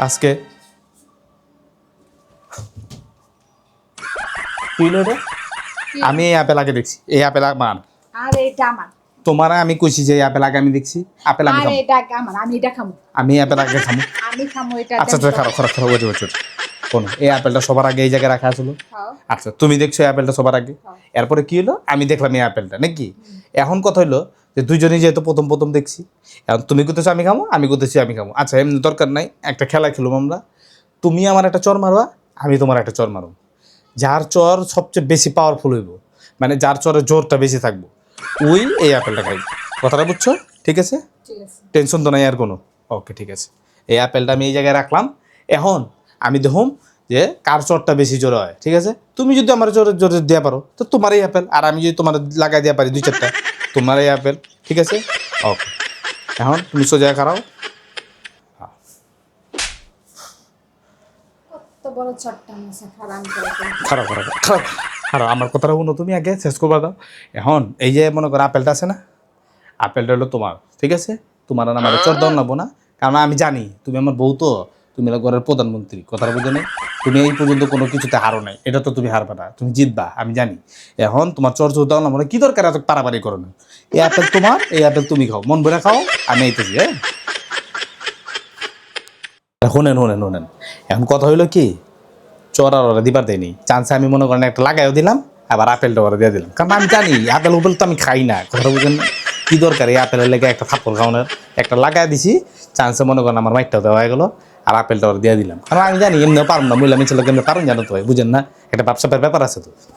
আজকে কি হলো রে? আমি এই আপেল আগে দেখছি, এই আপেল আমার। আরে এটা আমার। তোমার আমি কইছি যে এই আপেল আগে আমি দেখছি, আপেল আমি আরে খাবো। এটা আমার, আমি এটা খাবো। আমি এই আপেল আগে খাবো। আমি খাবো এটা। আচ্ছা আচ্ছা, খারাপ খারাপ খারাপ, ওই ওই শোনো, এই আপেলটা সবার আগে এই জায়গায় রাখা ছিল। খাও। আচ্ছা, তুমি দেখছো এই আপেলটা সবার আগে, হ্যাঁ। এরপরে কি হলো আমি দেখলাম এই আপেলটা নাকি। এখন কথা হইলো যে দুইজনই যেহেতু প্রথম প্রথম দেখছি, এখন তুমি করতেছো আমি খাবো, আমি করতেছি আমি খাবো। আচ্ছা, এমনি দরকার নাই, একটা খেলা খেলুম আমরা। তুমি আমার একটা চর মারবা, আমি তোমার একটা চর মারব। যার চর সবচেয়ে বেশি পাওয়ারফুল হইব, মানে যার চরের জোরটা বেশি থাকবো, ওই এই আপেলটা খাইব। কথাটা বুঝছো? ঠিক আছে, ঠিক আছে। টেনশন তো নাই আর কোনো। ওকে ঠিক আছে, এই আপেলটা আমি এই জায়গায় রাখলাম। এখন আমি দেখুম যে কার চরটা বেশি জোরে হয়। ঠিক আছে, তুমি যদি আমার জোরে জোরে দেওয়া পারো তো তোমার এই আপেল, আর আমি যদি তোমার লাগাই দেওয়া পারি দুই চারটা, তোমার এই আপেল। ঠিক আছে, ওকে। এখন তুমি সোজা খারাও। কত বড় ছট্টা মাছ খারাপ করে। খারাপ খারাপ খারাপ খারাপ, আমার কথাটা শুনো, তুমি আগে শেষ করবা দাও। এখন এই যে মনে করো আপেলটা আছে না, আপেলটা হলো তোমার। ঠিক আছে, তোমার আর আমার চর দাও লাগবো না, কারণ আমি জানি তুমি আমার বউ তো, তুমি হলো ঘরের প্রধানমন্ত্রী। কথাটা বুঝে নেই, তুমি এই পর্যন্ত কোনো কিছুতে হারো নাই, এটা তো তুমি হারবা না, তুমি জিতবা আমি জানি। এখন তোমার চর চর দাও না, মানে কি দরকার এত পারাপারি করো না। এই আপেল তোমার, এই আপেল তুমি খাও, মন ভরে খাও, আমি এইতেছি। হ্যাঁ, শোনেন শোনেন শোনেন, এখন কথা হইলো কি, চর আর ওরা দিবার দেয়নি চান্সে, আমি মনে করেন একটা লাগাইও দিলাম, আবার আপেলটা ওরা দিয়ে দিলাম, কারণ আমি জানি আপেল উপেল তো আমি খাই না। কথা বুঝেন না? কি দরকার এই আপেলের লেগে একটা থাপ্পড় খাওয়ানোর, একটা লাগাই দিছি চান্সে, মনে করেন আমার মাইকটাও দেওয়া হয়ে গেলো, আর আপেলটা ওরা দিয়ে দিলাম, কারণ আমি জানি এমনিও পারবো না, মহিলা মিছিল কেমনি পারেন জানো তো ভাই, বুঝেন না, একটা ব্যবসাপের ব্যাপার আছে তো।